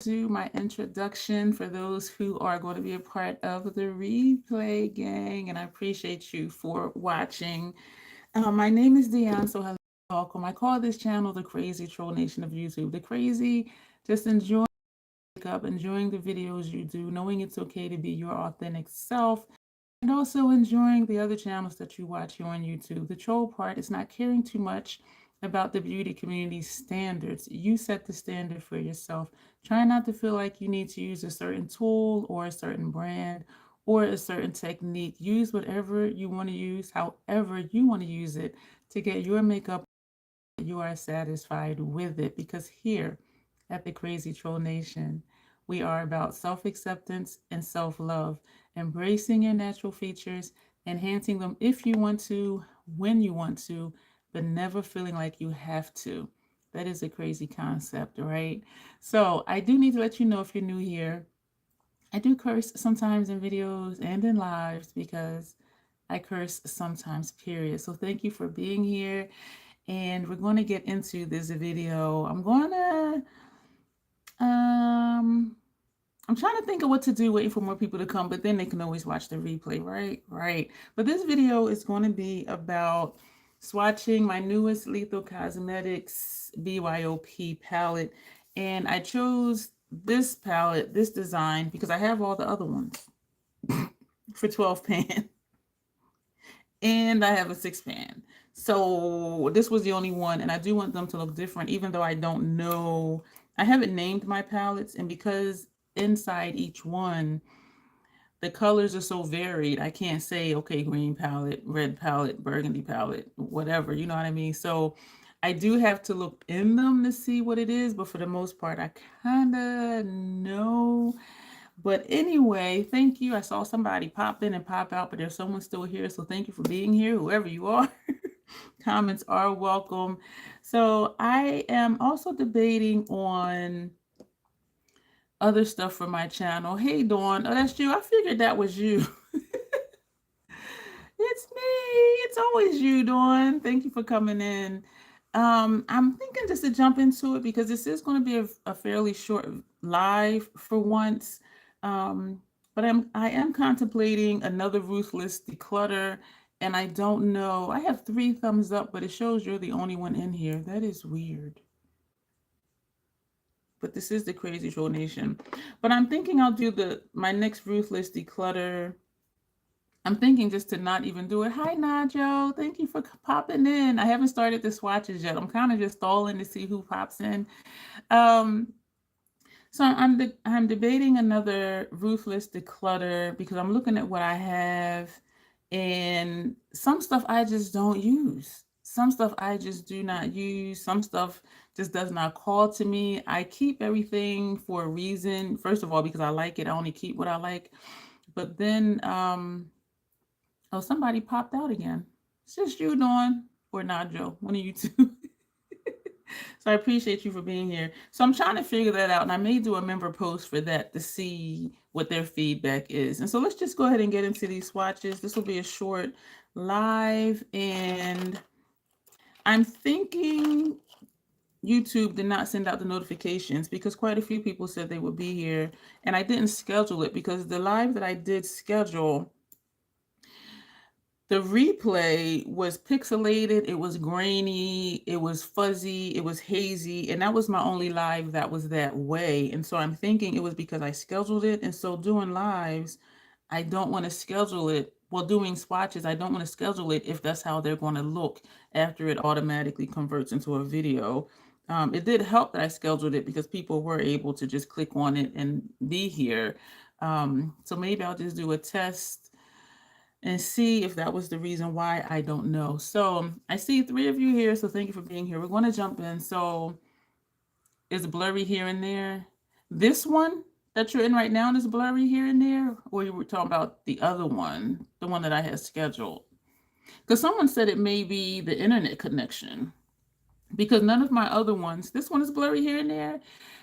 do my introduction for those who are going to be a part of the replay gang, and I appreciate you for watching. My name is Dion, so hello, welcome. I call this channel the Crazy Troll Nation of YouTube. The crazy, just enjoying up, enjoying the videos you do, knowing it's okay to be your authentic self, and also enjoying the other channels that you watch here on YouTube. The troll part is not caring too much about the beauty community standards. You set the standard for yourself. Try not to feel like you need to use a certain tool or a certain brand or a certain technique. Use whatever you want to use, however you want to use it to get your makeup. You are satisfied with it, because here at the Crazy Troll Nation, we are about self-acceptance and self-love, embracing your natural features, enhancing them if you want to, when you want to, but never feeling like you have to. That is a crazy concept, right? So I do need to let you know, if you're new here, I do curse sometimes in videos and in lives, because I curse sometimes, period. So thank you for being here. And we're going to get into this video. I'm trying to think of what to do, waiting for more people to come, but then they can always watch the replay, right? Right. But this video is going to be about swatching my newest Lethal Cosmetics BYOP palette. And I chose this palette, this design, because I have all the other ones for 12 pan. And I have a 6 pan. So this was the only one, and I do want them to look different, even though I don't know. I haven't named my palettes, and because inside each one, the colors are so varied, I can't say, okay, green palette, red palette, burgundy palette, whatever, you know what I mean? So I do have to look in them to see what it is, but for the most part, I kind of know. But anyway, thank you. I saw somebody pop in and pop out, but there's someone still here. So thank you for being here, whoever you are. Comments are welcome. So I am also debating on other stuff for my channel. Hey, Dawn. Oh, that's you. I figured that was you. It's me. It's always you, Dawn. Thank you for coming in. I'm thinking just to jump into it, because this is going to be a fairly short live for once. But I am contemplating another ruthless declutter, and I don't know. I have 3 thumbs up, but it shows you're the only one in here. That is weird. But this is the Crazy Troll Nation. But I'm thinking I'll do my next ruthless declutter. I'm thinking just to not even do it. Hi, Najo. Thank you for popping in. I haven't started the swatches yet. I'm kind of just stalling to see who pops in. So I'm debating another ruthless declutter, because I'm looking at what I have, and some stuff I just don't use. Some stuff I just do not use. Some stuff just does not call to me. I keep everything for a reason. First of all, because I like it. I only keep what I like. But then, oh, somebody popped out again. It's just you, Dawn, or Najo, one of you two. So I appreciate you for being here. So I'm trying to figure that out, and I may do a member post for that to see what their feedback is. And so let's just go ahead and get into these swatches. This will be a short live, and I'm thinking YouTube did not send out the notifications, because quite a few people said they would be here, and I didn't schedule it, because the live that I did schedule, the replay was pixelated, it was grainy, it was fuzzy, it was hazy, and that was my only live that was that way. And so I'm thinking it was because I scheduled it. And so doing lives, I don't want to schedule it. Well, doing swatches, I don't want to schedule it if that's how they're going to look after it automatically converts into a video. It did help that I scheduled it, because people were able to just click on it and be here. So maybe I'll just do a test and see if that was the reason why. I don't know. So I see 3 of you here, so thank you for being here. We're going to jump in. So it's blurry here and there. This one that you're in right now is blurry here and there, or you were talking about the other one, the one that I had scheduled? Because someone said it may be the internet connection, because none of my other ones, this one is blurry here and there,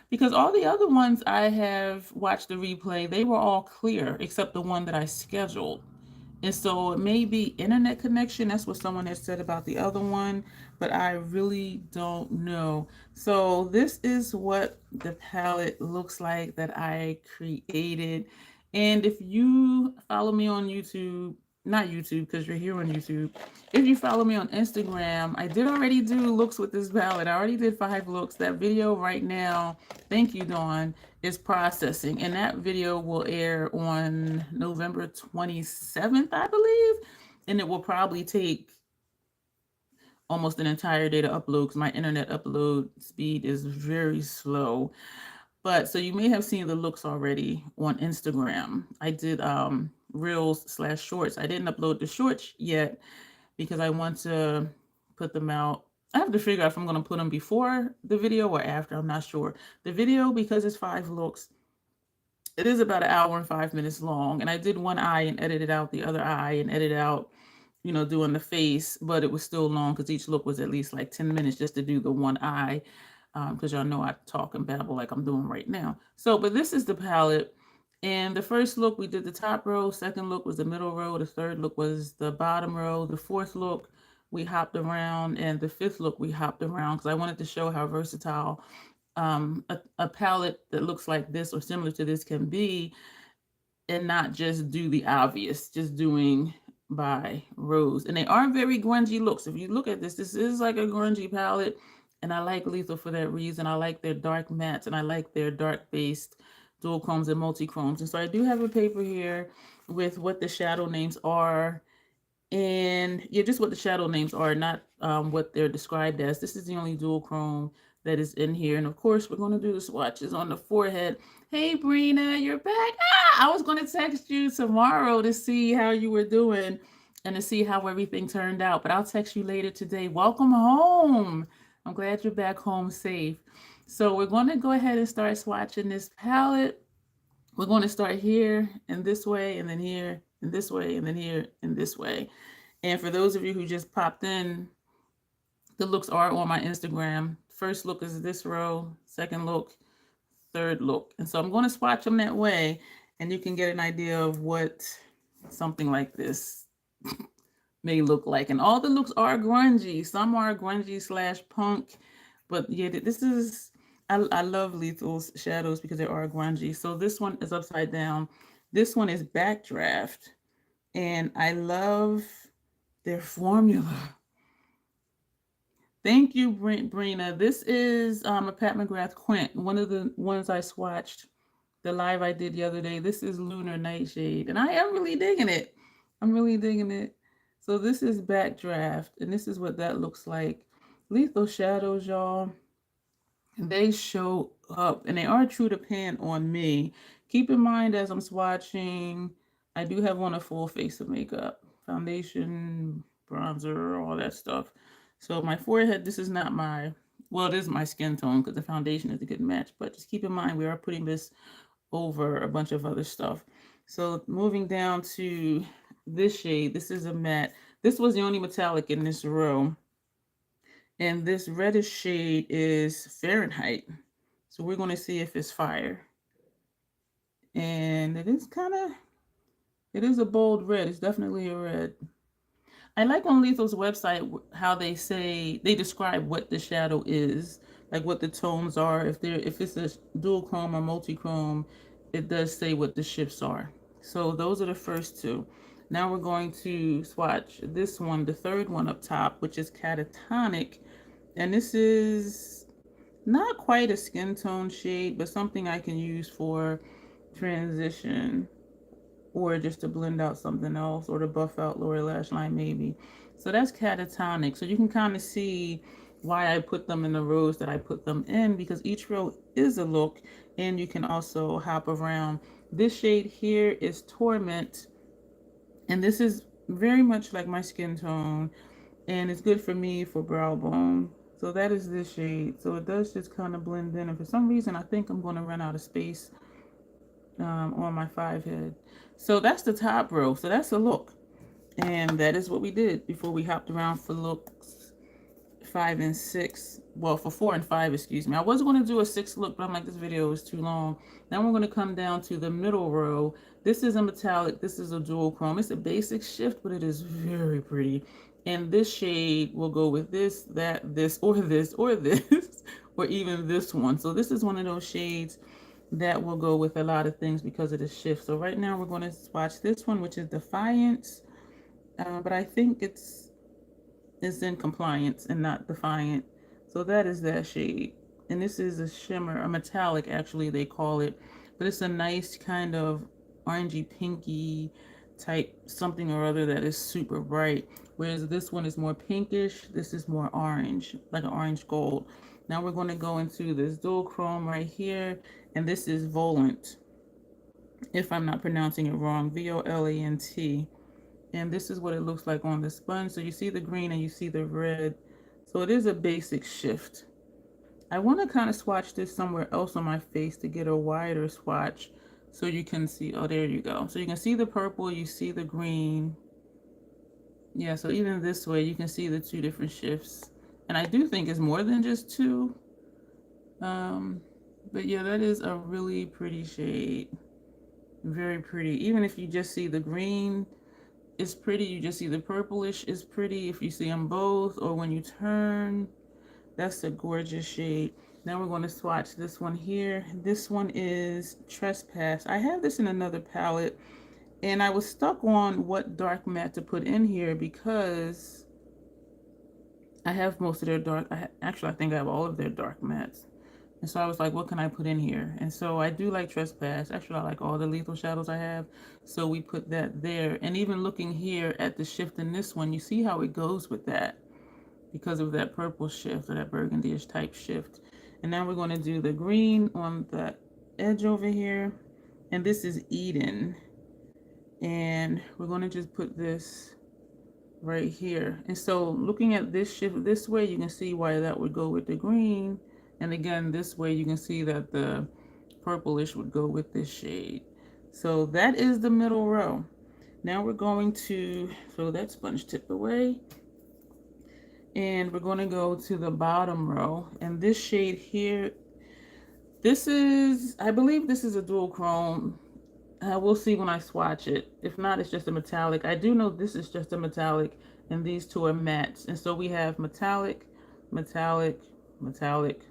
because all the other ones I have watched the replay, they were all clear except the one that I scheduled. And so it may be internet connection. That's what someone has said about the other one, but I really don't know. So this is what the palette looks like that I created. And if you follow me on YouTube, not YouTube because you're here on YouTube, if you follow me on Instagram, I did already do looks with this palette. I already did 5 looks. That video right now, thank you, Dawn, is processing. And that video will air on November 27th, I believe. And it will probably take almost an entire day to upload because my internet upload speed is very slow. But so you may have seen the looks already on Instagram. I did reels/shorts. I didn't upload the shorts yet because I want to put them out. I have to figure out if I'm going to put them before the video or after. I'm not sure. The video, because it's 5 looks, it is about 1 hour and 5 minutes long. And I did one eye and edited out the other eye and edited out, doing the face, but it was still long because each look was at least like 10 minutes just to do the one eye. Because y'all know I talk and babble like I'm doing right now. So, but this is the palette. And the first look, we did the top row. Second look was the middle row. The third look was the bottom row. The fourth look, we hopped around. And the fifth look, we hopped around because I wanted to show how versatile a palette that looks like this or similar to this can be, and not just do the obvious, just doing by rows. And they are very grungy looks. If you look at this, this is like a grungy palette. And I like Lethal for that reason. I like their dark mattes and I like their dark based dual chromes and multi-chromes. And so I do have a paper here with what the shadow names are. And yeah, just what the shadow names are, not what they're described as. This is the only dual chrome that is in here. And of course, we're going to do the swatches on the forehead. Hey, Brina, you're back. I was going to text you tomorrow to see how you were doing and to see how everything turned out. But I'll text you later today. Welcome home. I'm glad you're back home safe. So we're going to go ahead and start swatching this palette. We're going to start here and this way, and then here and this way, and then here and this way. And for those of you who just popped in, the looks are on my Instagram. First look is this row, second look, third look. And so I'm going to swatch them that way, and you can get an idea of what something like this may look like. And all the looks are grungy. Some are grungy/punk, but yeah, this is, I love Lethal's shadows because they are grungy. So this one is upside down. This one is backdraft, and I love their formula. Thank you, Brina. This is a Pat McGrath Quint, one of the ones I swatched the live I did the other day. This is Lunar Nightshade, and I am really digging it. I'm really digging it. So this is backdraft, and this is what that looks like. Lethal shadows, y'all. They show up, and they are true to pan on me. Keep in mind as I'm swatching, I do have on a full face of makeup, foundation, bronzer, all that stuff. So my forehead, this is not my, well, it is my skin tone because the foundation is a good match, but just keep in mind we are putting this over a bunch of other stuff. So moving down to this shade, this is a matte. This was the only metallic in this row. And this reddish shade is Fahrenheit. So we're going to see if it's fire. And it is it is a bold red. It's definitely a red. I like on Lethal's website how they describe what the shadow is, like what the tones are. If it's a dual chrome or multi-chrome, it does say what the shifts are. So those are the first two. Now we're going to swatch this one, the third one up top, which is Catatonic. And this is not quite a skin tone shade, but something I can use for transition or just to blend out something else or to buff out lower lash line maybe. So that's Catatonic. So you can kind of see why I put them in the rows that I put them in, because each row is a look, and you can also hop around. This shade here is Torment, and this is very much like my skin tone, and it's good for me for brow bone. So that is this shade. So it does just kind of blend in, and for some reason I think I'm going to run out of space on my 5 head. So that's the top row. So that's a look, and that is what we did before we hopped around for looks 5 and 6. Well, for 4 and 5, excuse me. I was going to do a 6 look, but I'm like, this video is too long. Now we're going to come down to the middle row. This is a metallic. This is a dual chrome. It's a basic shift, but it is very pretty. And this shade will go with this, that, this, or this, or this, or even this one. So this is one of those shades that will go with a lot of things because of the shift. So right now we're going to swatch this one, which is Defiance. But I think it's in Compliance and not Defiant. So that is that shade. And this is a shimmer, a metallic actually they call it. But it's a nice kind of orangey pinky type something or other that is super bright. Whereas this one is more pinkish. This is more orange, like an orange gold. Now we're going to go into this dual chrome right here. And this is Volant, if I'm not pronouncing it wrong, VOLANT. And this is what it looks like on the sponge. So you see the green and you see the red. So it is a basic shift. I want to kind of swatch this somewhere else on my face to get a wider swatch so you can see. Oh, there you go. So you can see the purple, you see the green. Yeah, so even this way you can see the two different shifts. And I do think it's more than just two. But yeah, that is a really pretty shade. Very pretty. Even if you just see the green, it's pretty. You just see the purplish is pretty. If you see them both, or when you turn, that's a gorgeous shade. Now we're going to swatch this one here. This one is Trespass. I have this in another palette, and I was stuck on what dark matte to put in here because I have most of their dark. Actually, I think I have all of their dark mattes. And so I was like, what can I put in here? And so I do like Trespass. Actually, I like all the lethal shadows I have. So we put that there. And even looking here at the shift in this one, you see how it goes with that because of that purple shift or that burgundy-ish type shift. And now we're going to do the green on the edge over here. And this is Eden. And we're going to just put this right here. And so looking at this shift this way, you can see why that would go with the green. And again, this way you can see that the purplish would go with this shade. So that is the middle row. Now we're going to throw that sponge tip away. And we're going to go to the bottom row. And this shade here, this is, I believe this is a dual chrome. We'll see when I swatch it. If not, it's just a metallic. I do know this is just a metallic, and these two are mattes. And so we have metallic, metallic, metallic,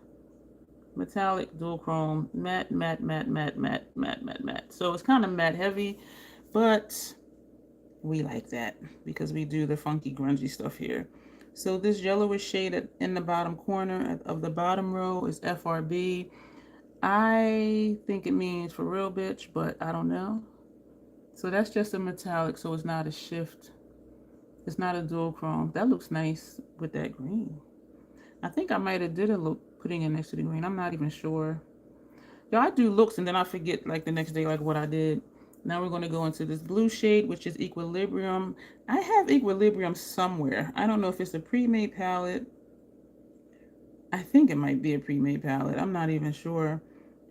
metallic, dual chrome, matte, matte, matte, matte, matte, matte, matte, matte. So it's kind of matte heavy, but we like that because we do the funky grungy stuff here. So this yellowish shade in the bottom corner of the bottom row is FRB. I think it means for real bitch, but I don't know. So that's just a metallic, so it's not a shift. It's not a dual chrome. That looks nice with that green. I think I might have did a look putting it next to the green. I'm not even sure. Yo, I do looks and then I forget like the next day like what I did. Now we're going to go into this blue shade, which is Equilibrium. I have Equilibrium somewhere. I don't know if it's a pre-made palette. I think it might be a pre-made palette. I'm not even sure,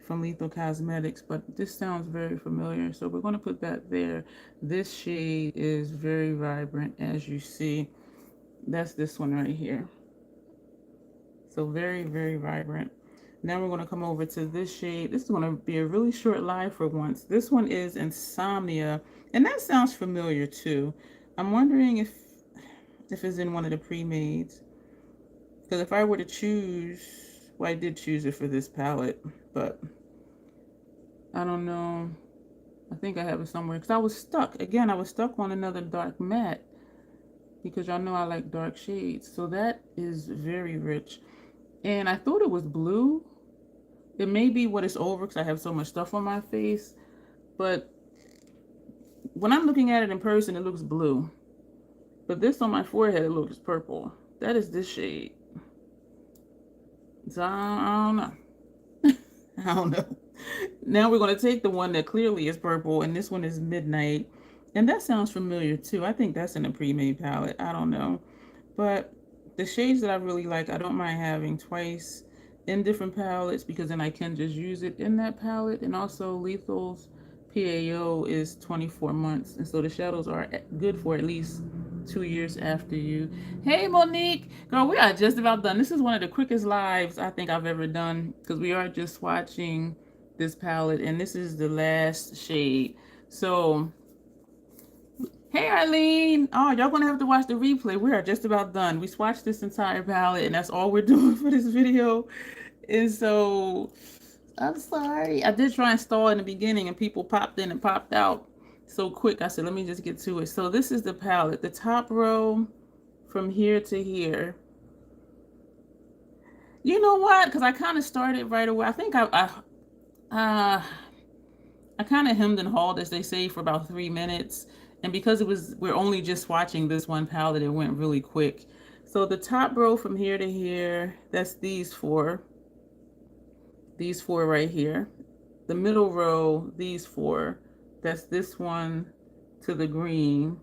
from Lethal Cosmetics, but this sounds very familiar. So we're going to put that there. This shade is very vibrant, as you see. That's this one right here. So very, very vibrant. Now we're going to come over to this shade. This is going to be a really short live for once. This one is Insomnia, and that sounds familiar too. I'm wondering if it's in one of the pre-mades. Because if I were to choose, well, I did choose it for this palette, but I don't know. I think I have it somewhere because I was stuck. Again, I was stuck on another dark matte because y'all know I like dark shades. So that is very rich. And I thought it was blue. It may be what it's over because I have so much stuff on my face. But when I'm looking at it in person, it looks blue. But this on my forehead, it looks purple. That is this shade. So I don't know. I don't know. Now we're going to take the one that clearly is purple, and this one is Midnight. And that sounds familiar too. I think that's in a pre-made palette. I don't know. But the shades that I really like, I don't mind having twice in different palettes because then I can just use it in that palette. And also Lethal's PAO is 24 months. And so the shadows are good for at least 2 years after you. Hey, Monique. Girl, we are just about done. This is one of the quickest lives I think I've ever done because we are just swatching this palette, and this is the last shade. So, hey, Arlene. Oh, y'all gonna have to watch the replay. We are just about done. We swatched this entire palette, and that's all we're doing for this video. And so, I'm sorry. I did try and stall in the beginning, and people popped in and popped out so quick. I said, let me just get to it. So this is the palette. The top row from here to here. You know what? Because I kind of started right away. I think I kind of hemmed and hawed, as they say, for about 3 minutes. And because we're only just swatching this one palette, it went really quick. So the top row from here to here, that's these four right here. The middle row, these four, that's this one to the green.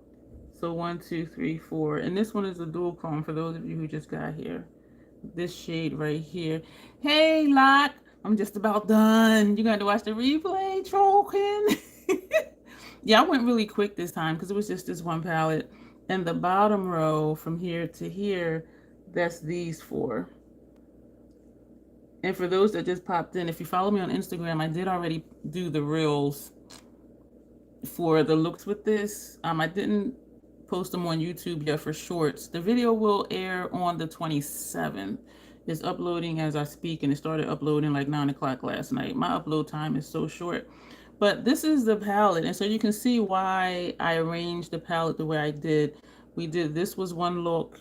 So 1, 2, 3, 4. And this one is a dual chrome for those of you who just got here. This shade right here. Hey, Lock. I'm just about done. You got to watch the replay, Trollkin. Yeah, I went really quick this time because it was just this one palette. And the bottom row from here to here, that's these four. And for those that just popped in, if you follow me on Instagram, I did already do the reels for the looks with this. I didn't post them on YouTube yet for shorts. The video will air on the 27th. It's uploading as I speak, and it started uploading like 9 o'clock last night. My upload time is so short. But this is the palette, and so you can see why I arranged the palette the way I did. This was one look.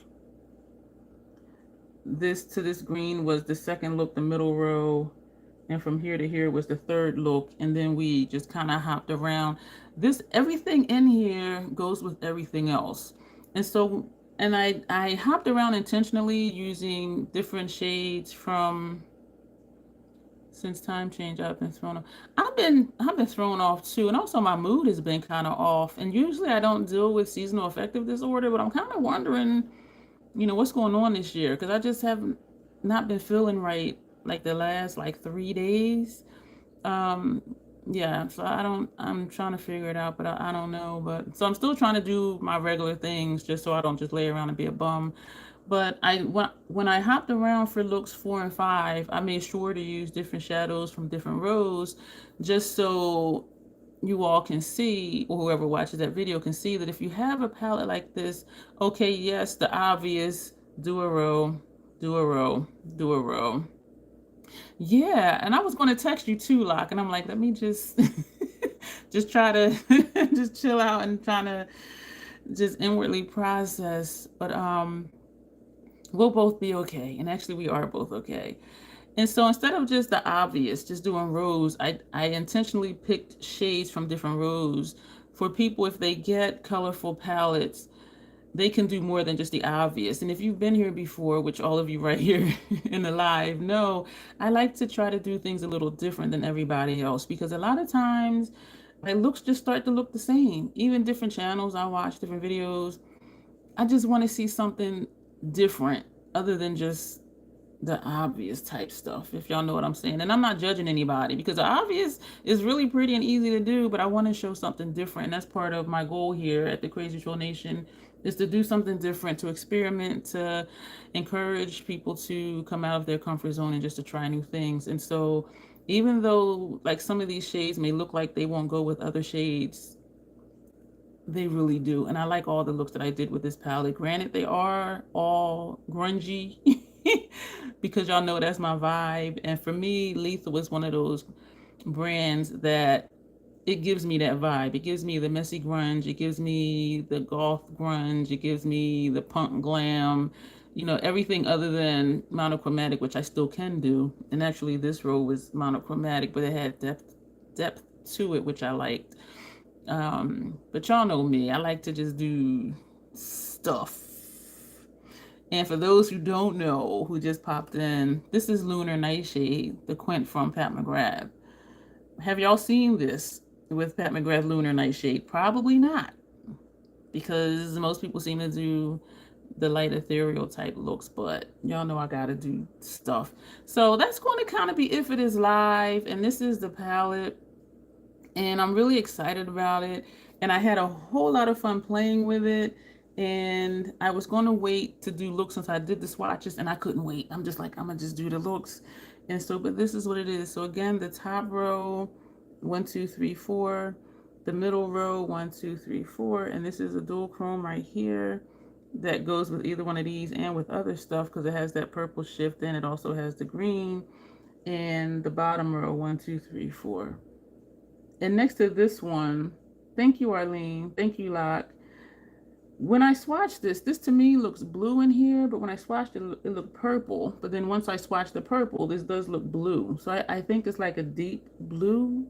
This to this green was the second look, the middle row. And from here to here was the third look, and then we just kind of hopped around. Everything in here goes with everything else. And so, and I hopped around intentionally using different shades from, since time change, I've been thrown off. I've been thrown off too, and also my mood has been kind of off. And usually I don't deal with seasonal affective disorder, but I'm kind of wondering, what's going on this year, because I just have not been feeling right like the last 3 days. Yeah, so I'm trying to figure it out, but I don't know. But so I'm still trying to do my regular things just so I don't just lay around and be a bum. But when I hopped around for looks 4 and 5, I made sure to use different shadows from different rows just so you all can see, or whoever watches that video can see, that if you have a palette like this, okay, yes, the obvious, do a row, do a row, do a row. Yeah, and I was going to text you too, Locke, and I'm like, let me just just try to just chill out and trying to just inwardly process. But we'll both be okay, and actually we are both okay. And so instead of just the obvious, just doing rows, I intentionally picked shades from different rows for people. If they get colorful palettes, they can do more than just the obvious. And if you've been here before, which all of you right here in the live know, I like to try to do things a little different than everybody else, because a lot of times my looks just start to look the same. Even different channels I watch, different videos, I just want to see something different other than just the obvious type stuff, if y'all know what I'm saying. And I'm not judging anybody, because the obvious is really pretty and easy to do, but I want to show something different. And that's part of my goal here at the Crazy Troll Nation, is to do something different, to experiment, to encourage people to come out of their comfort zone and just to try new things. And so even though like some of these shades may look like they won't go with other shades, they really do. And I like all the looks that I did with this palette. Granted, they are all grungy because y'all know that's my vibe. And for me, Lethal is one of those brands that it gives me that vibe. It gives me the messy grunge. It gives me the goth grunge. It gives me the punk glam, everything other than monochromatic, which I still can do. And actually this row was monochromatic, but it had depth to it, which I liked. But y'all know me, I like to just do stuff. And for those who don't know, who just popped in, this is Lunar Nightshade, the Quint from Pat McGrath. Have y'all seen this with Pat McGrath Lunar Nightshade? Probably not, because most people seem to do the light ethereal type looks, but y'all know I gotta do stuff. So that's going to kind of be it for this live, and this is the palette. And I'm really excited about it. And I had a whole lot of fun playing with it. And I was going to wait to do looks since I did the swatches, and I couldn't wait. I'm just like, I'm gonna just do the looks. And so, but this is what it is. So again, the top row, 1, 2, 3, 4. The middle row, 1, 2, 3, 4. And this is a dual chrome right here that goes with either one of these and with other stuff, because it has that purple shift and it also has the green. And the bottom row, 1, 2, 3, 4. And next to this one, thank you, Arlene. Thank you, Locke. When I swatched this to me looks blue in here, but when I swatched it, it looked purple. But then once I swatched the purple, this does look blue. So I think it's like a deep blue,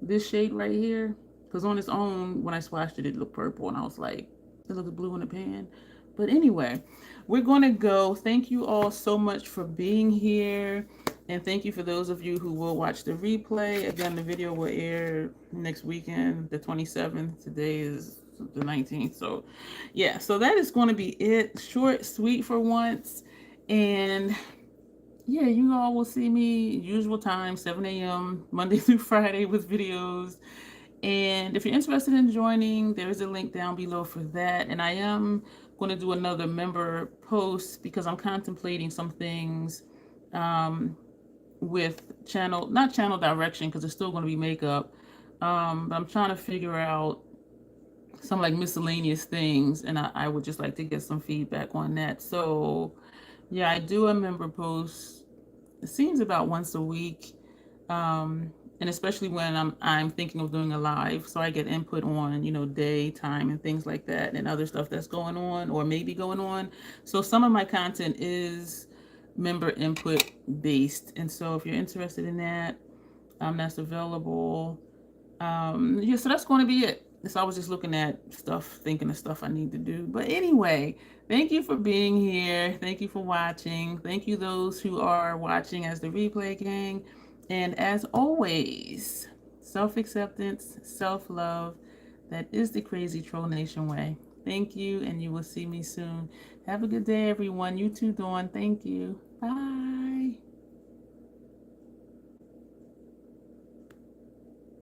this shade right here. Because on its own, when I swatched it, it looked purple. And I was like, it looks blue in the pan. But anyway, we're going to go. Thank you all so much for being here. And thank you for those of you who will watch the replay. Again, the video will air next weekend, the 27th. Today is the 19th. So yeah, so that is going to be it. Short, sweet for once. And yeah, you all will see me usual time, 7 a.m. Monday through Friday with videos. And if you're interested in joining, there is a link down below for that. And I am going to do another member post because I'm contemplating some things with not channel direction, because it's still going to be makeup. But I'm trying to figure out some like miscellaneous things, and I would just like to get some feedback on that. So yeah, I do a member post. It seems about once a week. And especially when I'm thinking of doing a live, so I get input on, day, time, and things like that, and other stuff that's going on or maybe going on. So some of my content is member input based, and so if you're interested in that, that's available. Yeah, so that's going to be it. So I was just looking at stuff, thinking of stuff I need to do. But anyway, thank you for being here. Thank you for watching. Thank you those who are watching as the replay gang. And as always, self-acceptance, self-love, that is the Crazy Troll Nation way. Thank you, and you will see me soon. Have a good day, everyone. You too, Dawn. Thank you. Bye.